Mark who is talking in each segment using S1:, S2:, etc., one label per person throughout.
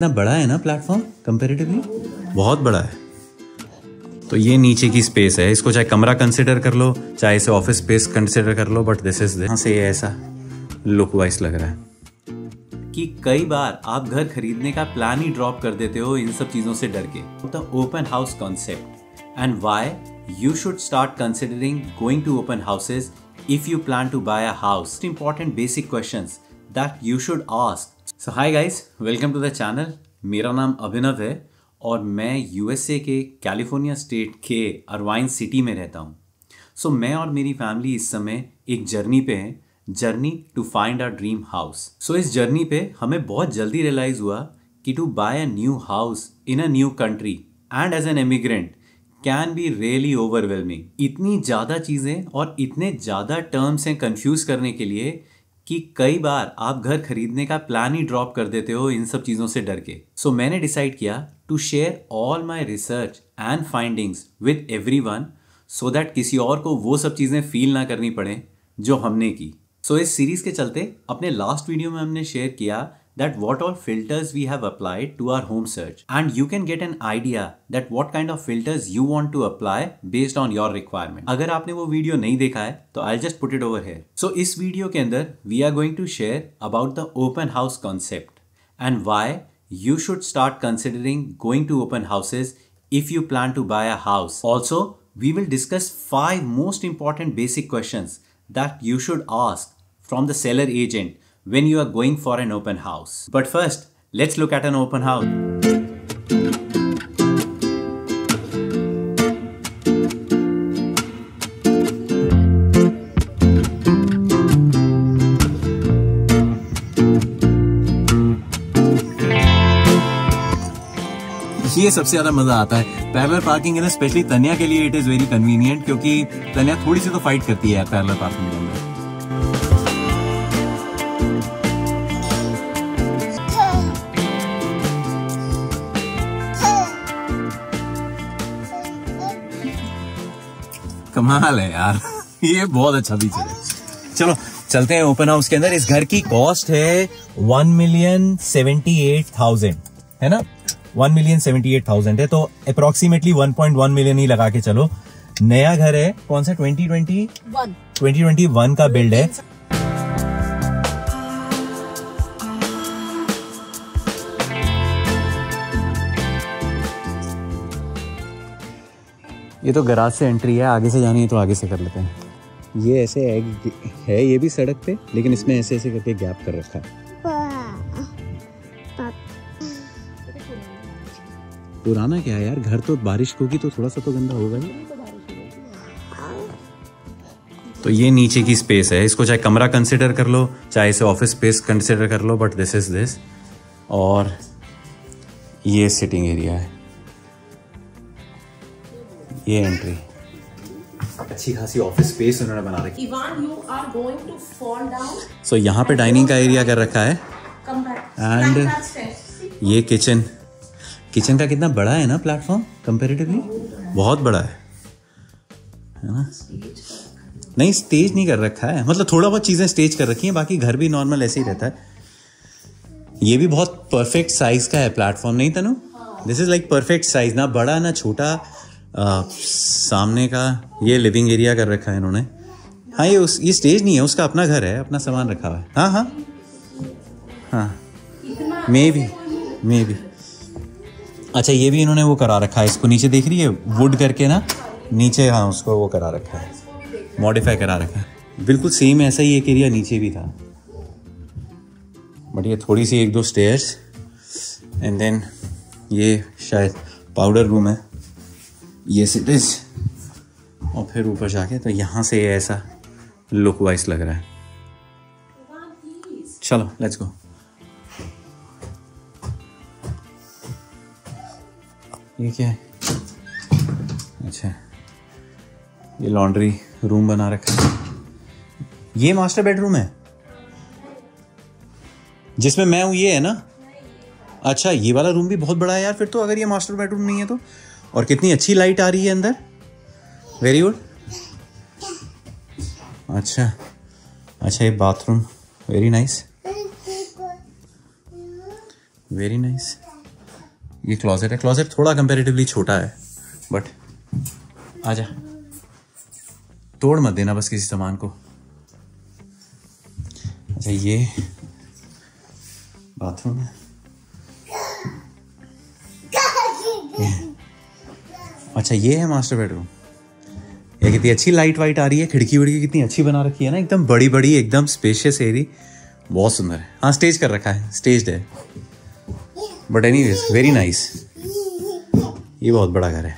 S1: इतना बड़ा है ना प्लेटफॉर्म कंपैरेटिवली, बहुत बड़ा है। तो ये नीचे की स्पेस है, इसको चाहे कमरा कंसिडर कर लो, चाहे इसे ऑफिस स्पेस कंसिडर कर लो, बट दिस इज यहाँ से ये ऐसा लुक वाइज लग रहा है कि कई बार आप घर खरीदने का प्लान ही ड्रॉप कर देते हो इन सब चीजों से डर के। The open house concept and why you should start considering going to open houses if you plan to buy a house. Important basic questions that you should ask. So hi guys, welcome to the channel. मेरा नाम अभिनव है और मैं USA के California state के Irvine city में रहता हूँ। So मैं और मेरी फैमिली इस समय एक जर्नी पे हैं, journey to find our dream house. So इस जर्नी पे हमें बहुत जल्दी रियलाइज हुआ कि to buy a new house in a new country and as an immigrant can be really overwhelming. इतनी ज़्यादा चीज़ें और इतने ज़्यादा टर्म्स हैं कंफ्यूज करने के लिए कि कई बार आप घर खरीदने का प्लान ही ड्रॉप कर देते हो इन सब चीज़ों से डर के। सो मैंने डिसाइड किया to share all my research and findings with everyone so that किसी और को वो सब चीज़ें फील ना करनी पड़े जो हमने की। सो इस सीरीज़ के चलते अपने लास्ट वीडियो में हमने शेयर किया that what all filters we have applied to our home search, and you can get an idea that what kind of filters you want to apply based on your requirement. अगर आपने वो video नहीं देखा है तो I'll just put it over here. So इस video के अंदर we are going to share about the open house concept and why you should start considering going to open houses if you plan to buy a house. Also, we will discuss 5 most important basic questions that you should ask from the seller agent when you are going for an open house. But first, let's look at an open house.
S2: ये सबसे ज्यादा मजा आता है parallel parking है ना, specially तन्या के लिए इट इज वेरी कन्वीनियंट, क्योंकि तन्या थोड़ी सी तो फाइट करती है पैरेलल पार्किंग के अंदर। कमाल है यार, ये बहुत अच्छा फीचर है। चलो चलते हैं ओपन हाउस के अंदर। इस घर की कॉस्ट है 1,78,000 है ना, 1,78,000 है, तो अप्रोक्सीमेटली 1.1 मिलियन ही लगा के चलो। नया घर है, कौन सा 2021 का बिल्ड है।
S1: ये तो गराज से एंट्री है, आगे से जानी है तो आगे से कर लेते हैं। ये ऐसे है ये भी सड़क पे, लेकिन इसमें ऐसे ऐसे करके गैप कर रखा है। पुराना क्या है यार, घर तो बारिश होगी तो थोड़ा सा तो गंदा होगा ही। तो ये नीचे की स्पेस है, इसको चाहे कमरा कंसिडर कर लो, चाहे इसे ऑफिस स्पेस कंसिडर कर लो, बट दिस इज दिस। और ये सिटिंग एरिया है, ये एंट्री। अच्छी खासी ऑफिस स्पेस उन्होंने बना रखी है। सो यहाँ पे डाइनिंग का एरिया कर रखा है एंड ये किचन का कितना बड़ा है ना प्लेटफॉर्म कंपैरेटिवली, बहुत बड़ा है ना। नहीं स्टेज नहीं कर रखा है, मतलब थोड़ा बहुत चीजें स्टेज कर रखी हैं, बाकी घर भी नॉर्मल ऐसे ही रहता है। ये भी बहुत परफेक्ट साइज का है प्लेटफॉर्म, नहीं Tanu? This is like perfect size, ना बड़ा ना छोटा। सामने का ये लिविंग एरिया कर रखा है इन्होंने। हाँ ये स्टेज नहीं है, उसका अपना घर है, अपना सामान रखा हुआ है। हाँ हाँ हाँ, मे बी। अच्छा ये भी इन्होंने वो करा रखा है, इसको नीचे देख रही है वुड करके ना नीचे, हाँ उसको वो करा रखा है, मॉडिफाई करा रखा है। बिल्कुल सेम ऐसा ही एक एरिया नीचे भी था, बट ये थोड़ी सी 1-2 स्टेयर्स एंड देन ये शायद पाउडर रूम है, ये सिटीज, और फिर ऊपर जाके तो यहाँ से ऐसा लुक वाइज लग रहा है। चलो लेट्स गो। ये क्या है? अच्छा ये लॉन्ड्री रूम बना रखा है। ये मास्टर बेडरूम है जिसमें मैं हूँ, ये है ना? अच्छा ये वाला रूम भी बहुत बड़ा है यार फिर तो, अगर ये मास्टर बेडरूम नहीं है तो। और कितनी अच्छी लाइट आ रही है अंदर, वेरी गुड। अच्छा ये bathroom, very nice, very nice. ये क्लोजेट है, क्लोजेट थोड़ा कंपैरेटिवली छोटा है, बट आजा, तोड़ मत देना बस किसी सामान को। अच्छा ये बाथरूम है, अच्छा ये है मास्टर बेडरूम। ये कितनी अच्छी लाइट वाइट आ रही है, खिड़की विड़की कितनी अच्छी बना रखी है ना, एकदम बड़ी बड़ी, एकदम स्पेशियस एरिया, बहुत सुंदर है। हाँ स्टेज कर रखा है, स्टेज्ड है, बट एनीवेज वेरी नाइस। ये बहुत बड़ा घर है,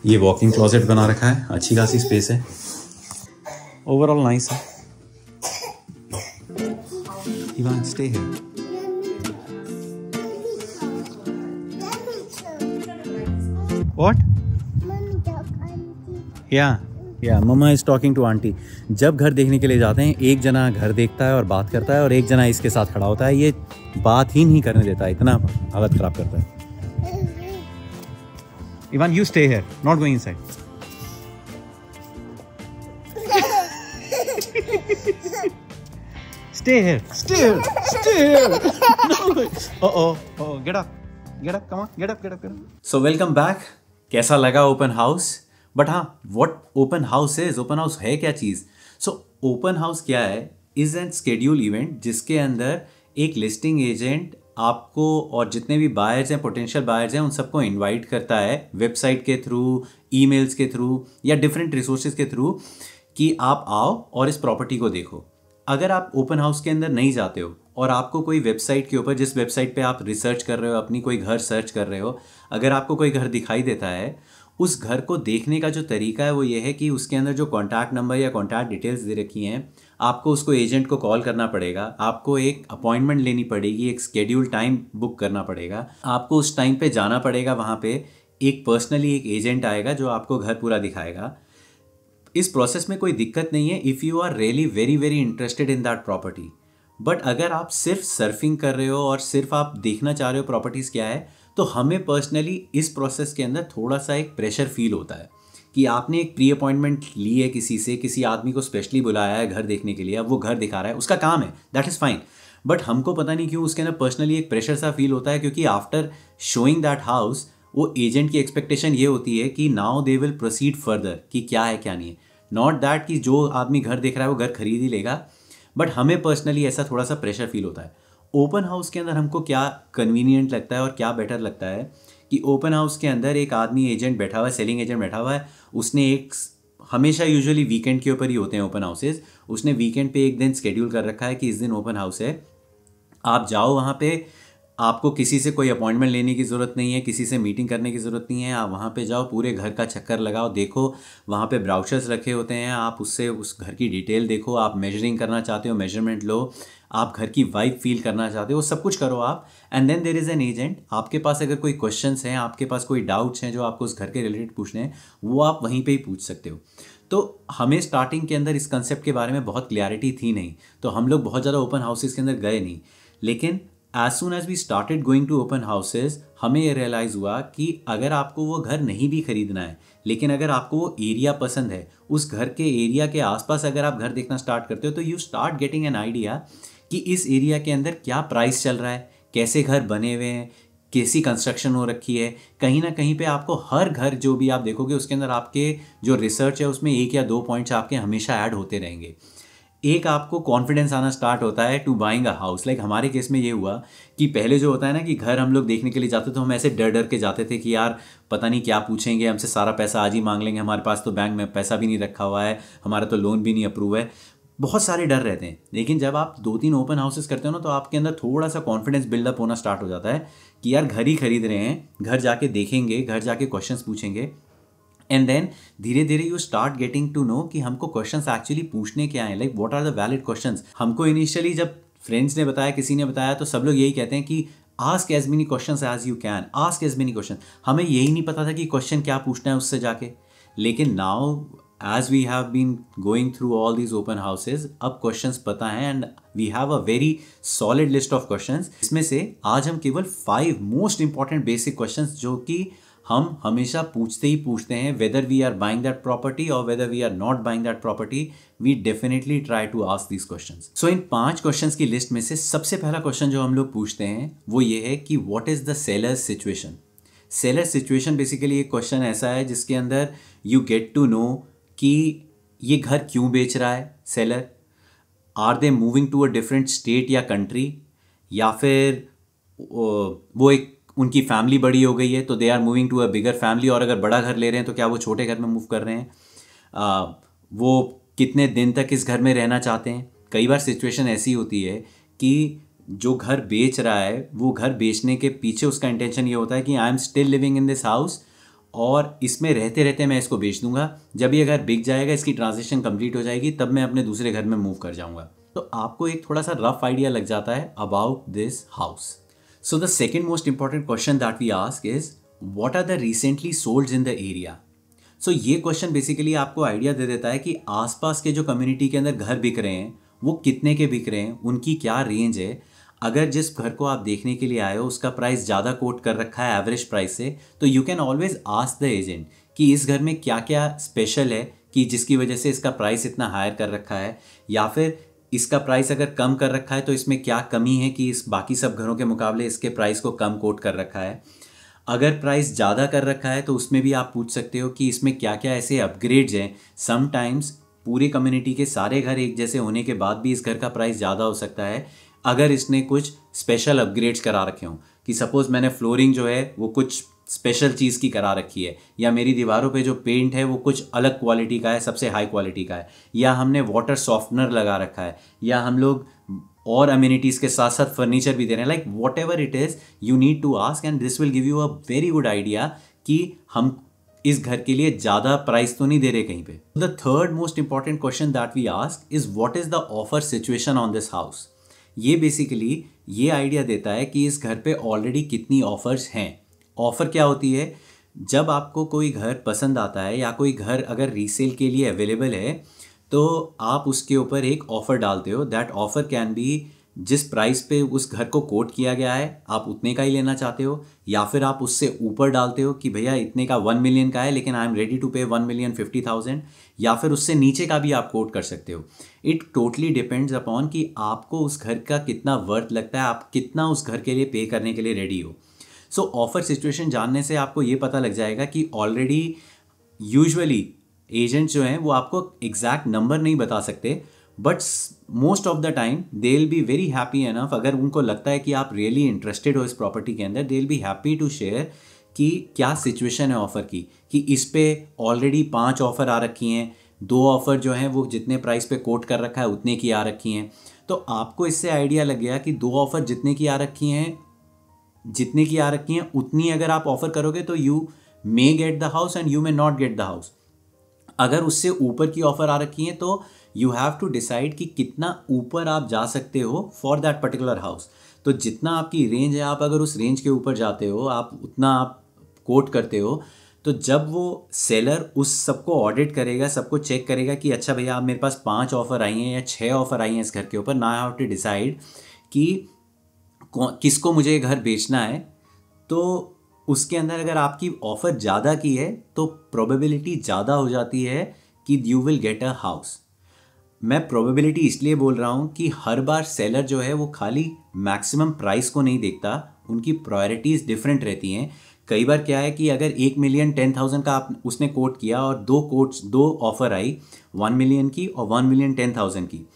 S1: ये वॉकिंग क्लोजेट बना रखा है, अच्छी खासी स्पेस है, ओवरऑल नाइस है। Ivan stay here. What? Yeah, mamma is talking to aunty. जब घर देखने के लिए जाते हैं, एक जना घर देखता है और बात करता है और एक जना इसके साथ खड़ा होता है, ये बात ही नहीं करने देता, इतना हालत खराब करता है। Ivan you stay here, not going inside. Stay here. Stay here. Stay here. No. Oh. Get up. Get up. Come on. Get up. So welcome back. कैसा लगा ओपन हाउस? बट हाँ, what open house is? Open house है क्या चीज़? So open house क्या है? Is an schedule event जिसके अंदर एक लिस्टिंग एजेंट आपको और जितने भी बायर्स हैं, पोटेंशियल बायर्स हैं, उन सबको इनवाइट करता है वेबसाइट के थ्रू, ईमेल्स के थ्रू या डिफरेंट रिसोर्सेज के थ्रू कि आप आओ और इस प्रॉपर्टी को देखो। अगर आप ओपन हाउस के अंदर नहीं जाते हो और आपको कोई वेबसाइट के ऊपर, जिस वेबसाइट पे आप रिसर्च कर रहे हो, अपनी कोई घर सर्च कर रहे हो, अगर आपको कोई घर दिखाई देता है, उस घर को देखने का जो तरीका है वो ये है कि उसके अंदर जो कॉन्टैक्ट नंबर या कॉन्टैक्ट डिटेल्स दे रखी हैं, आपको उसको एजेंट को कॉल करना पड़ेगा, आपको एक अपॉइंटमेंट लेनी पड़ेगी, एक स्केड्यूल टाइम बुक करना पड़ेगा, आपको उस टाइम पे जाना पड़ेगा, वहाँ पे एक पर्सनली एक एजेंट आएगा जो आपको घर पूरा दिखाएगा। इस प्रोसेस में कोई दिक्कत नहीं है if you are really very very interested in that property. But अगर आप सिर्फ सर्फिंग कर रहे हो और सिर्फ आप देखना चाह रहे हो प्रॉपर्टीज़ क्या है, तो हमें पर्सनली इस प्रोसेस के अंदर थोड़ा सा एक प्रेशर फील होता है कि आपने एक प्री अपॉइंटमेंट ली है किसी से, किसी आदमी को स्पेशली बुलाया है घर देखने के लिए, अब वो घर दिखा रहा है, उसका काम है, दैट इज़ फाइन। बट हमको पता नहीं क्यों उसके अंदर पर्सनली एक प्रेशर सा फील होता है, क्योंकि आफ्टर शोइंग दैट हाउस वो एजेंट की एक्सपेक्टेशन ये होती है कि now they will proceed further, कि क्या है क्या नहीं है। नॉट दैट कि जो आदमी घर देख रहा है वो घर खरीद ही लेगा, बट हमें पर्सनली ऐसा थोड़ा सा प्रेशर फील होता है। ओपन हाउस के अंदर हमको क्या कन्वीनियंट लगता है और क्या बेटर लगता है कि ओपन हाउस के अंदर एक आदमी एजेंट बैठा हुआ है, सेलिंग एजेंट बैठा हुआ है, उसने एक, हमेशा यूजुअली वीकेंड के ऊपर ही होते हैं ओपन हाउसेज, उसने वीकेंड पे एक दिन स्केड्यूल कर रखा है कि इस दिन ओपन हाउस है, आप जाओ वहाँ पे, आपको किसी से कोई अपॉइंटमेंट लेने की ज़रूरत नहीं है, किसी से मीटिंग करने की ज़रूरत नहीं है, आप वहाँ पे जाओ, पूरे घर का चक्कर लगाओ, देखो वहाँ पे ब्राउचर्स रखे होते हैं, आप उससे उस घर की डिटेल देखो, आप मेजरिंग करना चाहते हो मेजरमेंट लो, आप घर की वाइब फील करना चाहते हो, सब कुछ करो आप। And then there is an agent, आपके पास अगर कोई क्वेश्चंस हैं, आपके पास कोई डाउट्स हैं जो आपको उस घर के रिलेटेड पूछने हैं, वो आप वहीं पे ही पूछ सकते हो। तो हमें स्टार्टिंग के अंदर इस कंसेप्ट के बारे में बहुत क्लैरिटी थी नहीं, तो हम लोग बहुत ज़्यादा ओपन हाउसेस के अंदर गए नहीं। लेकिन as soon as we started going to open houses, हमें ये रियलाइज़ हुआ कि अगर आपको वो घर नहीं भी खरीदना है, लेकिन अगर आपको वो एरिया पसंद है, उस घर के एरिया के आसपास अगर आप घर देखना स्टार्ट करते हो, तो you start getting an idea कि इस एरिया के अंदर क्या प्राइस चल रहा है, कैसे घर बने हुए हैं, कैसी कंस्ट्रक्शन हो रखी है। कहीं ना कहीं पे आपको हर घर जो भी आप देखोगे उसके अंदर आपके जो रिसर्च है उसमें 1 या 2 पॉइंट्स आपके हमेशा ऐड होते रहेंगे। एक आपको कॉन्फिडेंस आना स्टार्ट होता है to buying a house. Like हमारे केस में ये हुआ कि पहले जो होता है ना कि घर हम लोग देखने के लिए जाते तो हम ऐसे डर डर के जाते थे कि यार पता नहीं क्या पूछेंगे हमसे, सारा पैसा आज ही मांग लेंगे, हमारे पास तो बैंक में पैसा भी नहीं रखा हुआ है, हमारा तो लोन भी नहीं अप्रूव है, बहुत सारे डर रहते हैं। लेकिन जब आप 2-3 ओपन हाउसेस करते हो ना, तो आपके अंदर थोड़ा सा कॉन्फिडेंस बिल्डअप होना स्टार्ट हो जाता है कि यार घर ही खरीद रहे हैं, घर जाके देखेंगे, घर जाके क्वेश्चंस पूछेंगे। एंड देन धीरे धीरे you start getting to know कि हमको क्वेश्चंस एक्चुअली पूछने क्या हैं, like what are the valid questions. हमको इनिशियली जब फ्रेंड्स ने बताया, किसी ने बताया, तो सब लोग यही कहते हैं कि ask as many questions as you can, ask as many question. हमें यही नहीं पता था कि क्वेश्चन क्या पूछना है उससे जाके। लेकिन now as we have been going through all these open houses, अब क्वेश्चंस पता है and we have a very solid list of questions. इसमें से आज हम केवल 5 मोस्ट इंपॉर्टेंट बेसिक क्वेश्चंस जो कि हम हमेशा पूछते ही पूछते हैं whether we are buying that property और whether we are not buying that property, we definitely try to ask these questions. So in 5 questions की लिस्ट में से सबसे पहला क्वेश्चन जो हम लोग पूछते हैं वो ये है कि what is the sellers situation. Seller situation basically एक क्वेश्चन ऐसा है जिसके अंदर यू गेट टू नो कि ये घर क्यों बेच रहा है seller, are they moving to a different state या कंट्री, या फिर वो एक उनकी फैमिली बड़ी हो गई है तो they are moving to a bigger family, और अगर बड़ा घर ले रहे हैं तो क्या वो छोटे घर में मूव कर रहे हैं, वो कितने दिन तक इस घर में रहना चाहते हैं। कई बार सिचुएशन ऐसी होती है कि जो घर बेच रहा है वो घर बेचने के पीछे उसका इंटेंशन ये होता है कि I am still living in this house और इसमें रहते रहते मैं इसको बेच दूंगा, जब ये घर बिक जाएगा, इसकी ट्रांजेक्शन कंप्लीट हो जाएगी, तब मैं अपने दूसरे घर में मूव कर जाऊंगा। तो आपको एक थोड़ा सा रफ आइडिया लग जाता है about this house. So the second most important question that we ask is what are the recently solds in the area? So ये क्वेश्चन बेसिकली आपको आइडिया दे देता है कि आसपास के जो कम्युनिटी के अंदर घर बिक रहे हैं वो कितने के बिक रहे हैं, उनकी क्या रेंज है। अगर जिस घर को आप देखने के लिए आए हो उसका प्राइस ज़्यादा कोट कर रखा है एवरेज प्राइस से, तो you can always ask the agent कि इस घर में क्या क्या स्पेशल है कि जिसकी वजह से इसका प्राइस इतना हायर कर रखा है, या फिर इसका प्राइस अगर कम कर रखा है तो इसमें क्या कमी है कि इस बाकी सब घरों के मुकाबले इसके प्राइस को कम कोट कर रखा है। अगर प्राइस ज़्यादा कर रखा है तो उसमें भी आप पूछ सकते हो कि इसमें क्या क्या ऐसे अपग्रेड्स हैं। समटाइम्स पूरी कम्युनिटी के सारे घर एक जैसे होने के बाद भी इस घर का प्राइस ज़्यादा हो सकता है अगर इसने कुछ स्पेशल अपग्रेड्स करा रखे हों, कि सपोज़ मैंने फ्लोरिंग जो है वो कुछ स्पेशल चीज़ की करा रखी है, या मेरी दीवारों पे जो पेंट है वो कुछ अलग क्वालिटी का है, सबसे हाई क्वालिटी का है, या हमने वाटर सॉफ्टनर लगा रखा है, या हम लोग और अम्यूनिटीज़ के साथ साथ फर्नीचर भी दे रहे हैं। Like whatever it is you need to ask and this will give you a very good idea कि हम इस घर के लिए ज़्यादा प्राइस तो नहीं दे रहे कहीं पे। The third most important question that we ask is what is the offer situation on this house. ये बेसिकली ये आइडिया देता है कि इस घर पे ऑलरेडी कितनी ऑफर्स हैं। ऑफ़र क्या होती है, जब आपको कोई घर पसंद आता है या कोई घर अगर रीसेल के लिए अवेलेबल है तो आप उसके ऊपर एक ऑफ़र डालते हो। दैट ऑफ़र कैन बी जिस प्राइस पे उस घर को कोट किया गया है आप उतने का ही लेना चाहते हो, या फिर आप उससे ऊपर डालते हो कि भैया इतने का 1 मिलियन का है लेकिन आई एम रेडी टू पे 1,50,000, या फिर उससे नीचे का भी आप कोट कर सकते हो। इट टोटली डिपेंड्स अपॉन कि आपको उस घर का कितना वर्थ लगता है, आप कितना उस घर के लिए पे करने के लिए रेडी हो। सो ऑफर सिचुएशन जानने से आपको ये पता लग जाएगा कि ऑलरेडी यूजुअली एजेंट्स जो हैं वो आपको एग्जैक्ट नंबर नहीं बता सकते, but most of the time they will be very happy enough, अगर उनको लगता है कि आप रियली इंटरेस्टेड हो इस प्रॉपर्टी के अंदर, they will be happy to share कि क्या सिचुएशन है ऑफ़र की, कि इस पे ऑलरेडी 5 ऑफ़र आ रखी हैं, 2 ऑफ़र जो हैं वो जितने प्राइस पे कोट कर रखा है उतने की आ रखी हैं। तो आपको इससे आइडिया लग गया कि 2 ऑफ़र जितने की आ रखी हैं उतनी अगर आप ऑफ़र करोगे तो you may get the house and you may not get the house. अगर उससे ऊपर की ऑफ़र आ रखी हैं तो यू हैव टू डिसाइड कि कितना ऊपर आप जा सकते हो फॉर दैट पर्टिकुलर हाउस। तो जितना आपकी रेंज है, आप अगर उस रेंज के ऊपर जाते हो, आप उतना आप कोट करते हो, तो जब वो सेलर उस सबको ऑडिट करेगा, सबको चेक करेगा कि अच्छा भैया आप मेरे पास 5 ऑफ़र आई हैं या 6 ऑफ़र आई हैं इस घर के ऊपर, ना आई हैव टू डिसाइड कि किसको मुझे घर बेचना है, तो उसके अंदर अगर आपकी ऑफ़र ज़्यादा की है तो प्रोबेबिलिटी ज़्यादा हो जाती है कि you will get a house. मैं प्रोबेबिलिटी इसलिए बोल रहा हूँ कि हर बार सेलर जो है वो खाली मैक्सिमम प्राइस को नहीं देखता, उनकी प्रायोरिटीज़ डिफरेंट रहती हैं। कई बार क्या है कि अगर 1,10,000 का आप उसने कोट किया और 2 ऑफ़र आई 1 मिलियन की और 1,10,000 की,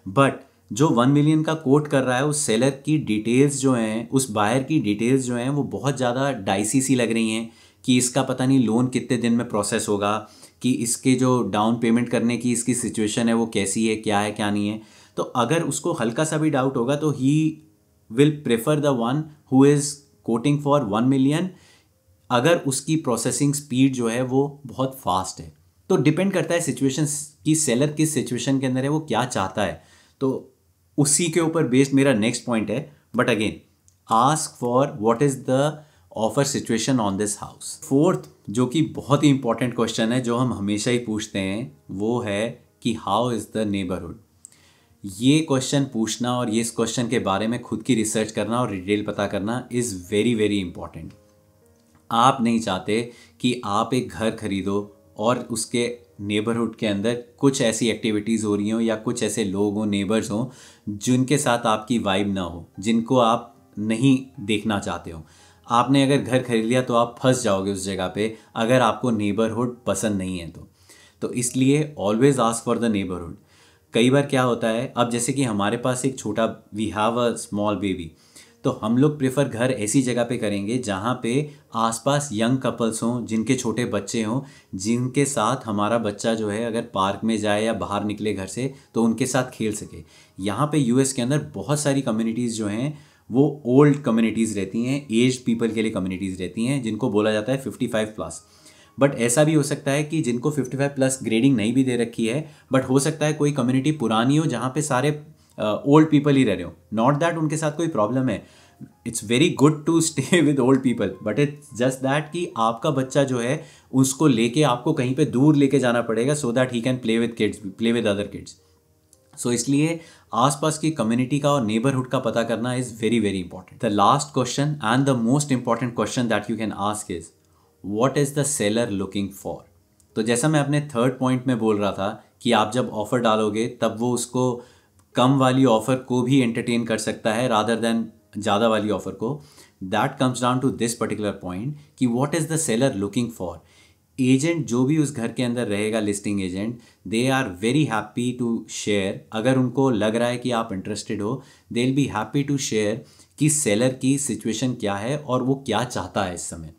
S1: बट जो 1 मिलियन का कोट कर रहा है उस सेलर की डिटेल्स जो हैं, उस बायर की डिटेल्स जो हैं वो बहुत ज़्यादा डाइसी सी लग रही हैं कि इसका पता नहीं लोन कितने दिन में प्रोसेस होगा, कि इसके जो डाउन पेमेंट करने की इसकी सिचुएशन है वो कैसी है क्या नहीं है। तो अगर उसको हल्का सा भी डाउट होगा तो he will prefer the one who is coating for 1 million, अगर उसकी प्रोसेसिंग स्पीड जो है वो बहुत फास्ट है। तो डिपेंड करता है सिचुएशन की, सेलर किस सिचुएशन के अंदर है, वो क्या चाहता है, तो उसी के ऊपर बेस्ड मेरा नेक्स्ट पॉइंट है। But again ask for what is the offer situation on this house. Fourth जो कि बहुत ही इंपॉर्टेंट क्वेश्चन है जो हम हमेशा ही पूछते हैं वो है कि हाउ इज़ द नेबरहुड। ये क्वेश्चन पूछना और ये इस क्वेश्चन के बारे में खुद की रिसर्च करना और डिटेल पता करना इज़ वेरी वेरी इंपॉर्टेंट। आप नहीं चाहते कि आप एक घर खरीदो और उसके नेबरहुड के अंदर कुछ ऐसी एक्टिविटीज़ हो रही हों या कुछ ऐसे लोग हों, नेबर्स हों, जिनके साथ आपकी वाइब ना हो, जिनको आप नहीं देखना चाहते हो। आपने अगर घर खरीद लिया तो आप फंस जाओगे उस जगह पे, अगर आपको नेबरहुड पसंद नहीं है तो इसलिए always ask for the neighbourhood. कई बार क्या होता है, अब जैसे कि हमारे पास एक छोटा, we have a small baby, तो हम लोग प्रेफर घर ऐसी जगह पे करेंगे जहाँ पे आसपास यंग कपल्स हों, जिनके छोटे बच्चे हों, जिनके साथ हमारा बच्चा जो है अगर पार्क में जाए या बाहर निकले घर से तो उनके साथ खेल सके। यहाँ पे यूएस के अंदर बहुत सारी कम्युनिटीज़ जो हैं वो ओल्ड कम्युनिटीज़ रहती हैं, एज्ड पीपल के लिए कम्युनिटीज़ रहती हैं, जिनको बोला जाता है 55+। बट ऐसा भी हो सकता है कि जिनको 55+ ग्रेडिंग नहीं भी दे रखी है, बट हो सकता है कोई कम्युनिटी पुरानी हो जहाँ पे सारे ओल्ड पीपल ही रह रहे हो। नॉट दैट उनके साथ कोई प्रॉब्लम है, it's very good to stay with old people, but it's just that कि आपका बच्चा जो है उसको लेके आपको कहीं पे दूर लेके जाना पड़ेगा so that he can play with kids, play with other kids. So इसलिए आसपास की कम्युनिटी का और नेबरहुड का पता करना is very very important. The last question and the most important question that you can ask is what is the seller looking for. तो जैसा मैं अपने थर्ड पॉइंट में बोल रहा था कि आप जब ऑफर डालोगे तब वो उसको कम वाली ऑफर को भी एंटरटेन कर सकता है रादर देन ज़्यादा वाली ऑफर को। That comes down to this particular point कि what is the seller looking for. Agent जो भी उस घर के अंदर रहेगा, listing agent, they are very happy to share, अगर उनको लग रहा है कि आप इंटरेस्टेड हो, they will be happy to share कि सेलर की सिचुएशन क्या है और वो क्या चाहता है इस समय।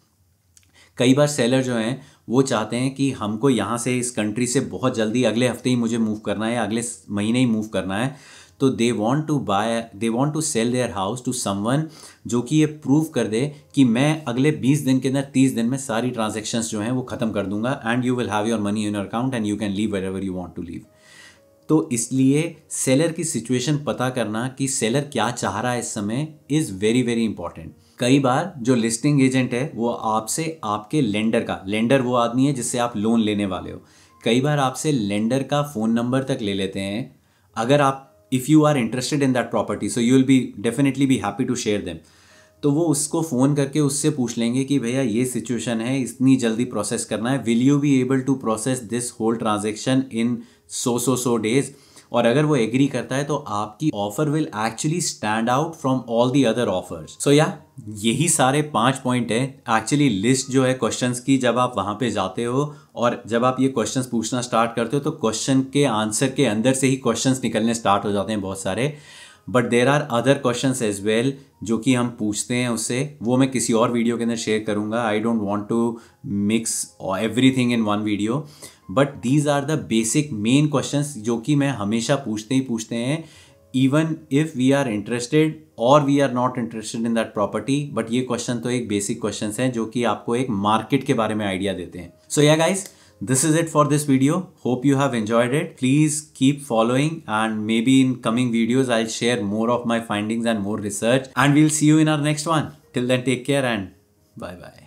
S1: कई बार सेलर जो हैं वो चाहते हैं कि हमको यहाँ से, इस कंट्री से बहुत जल्दी, अगले हफ्ते ही मुझे मूव करना है, अगले महीने ही मूव करना है, तो they want to sell their house to someone जो कि ये प्रूव कर दे कि मैं अगले 20 दिन के अंदर, 30 दिन में सारी ट्रांजेक्शन्स जो हैं वो ख़त्म कर दूंगा and you will have your money in your account and you can leave wherever you want to leave. तो इसलिए सेलर की सिचुएशन पता करना कि सेलर क्या चाह रहा है इस समय इज़ वेरी वेरी इंपॉर्टेंट। कई बार जो लिस्टिंग एजेंट है वो आपसे आपके लेंडर वो आदमी है जिससे आप लोन लेने वाले हो, कई बार आपसे लेंडर का फ़ोन नंबर तक ले लेते हैं। अगर आप, if you are interested in that property, so you will be definitely be happy to share them. तो वो उसको फ़ोन करके उससे पूछ लेंगे कि भैया ये सिचुएशन है, इतनी जल्दी प्रोसेस करना है, will you be able to process this whole transaction in so days. और अगर वो एग्री करता है तो आपकी offer will actually stand out from all the other offers. So या यही सारे 5 पॉइंट है एक्चुअली लिस्ट जो है क्वेश्चंस की। जब आप वहाँ पे जाते हो और जब आप ये क्वेश्चंस पूछना स्टार्ट करते हो तो क्वेश्चन के आंसर के अंदर से ही क्वेश्चंस निकलने स्टार्ट हो जाते हैं बहुत सारे। But there are other questions as well जो कि हम पूछते हैं उससे, वो मैं किसी और वीडियो के अंदर शेयर करूँगा। I don't want to mix everything in one video, but these are the basic main questions जो कि मैं हमेशा पूछते हैं even if we are interested और we are not interested in that property. But ये क्वेश्चन तो एक बेसिक क्वेश्चन हैं जो कि आपको एक मार्केट के बारे में आइडिया देते हैं। सो yeah guys, this is it for this video. Hope you have enjoyed it. Please keep following and maybe in coming videos I'll share more of my findings and more research, and we'll see you in our next one. Till then, take care and bye bye.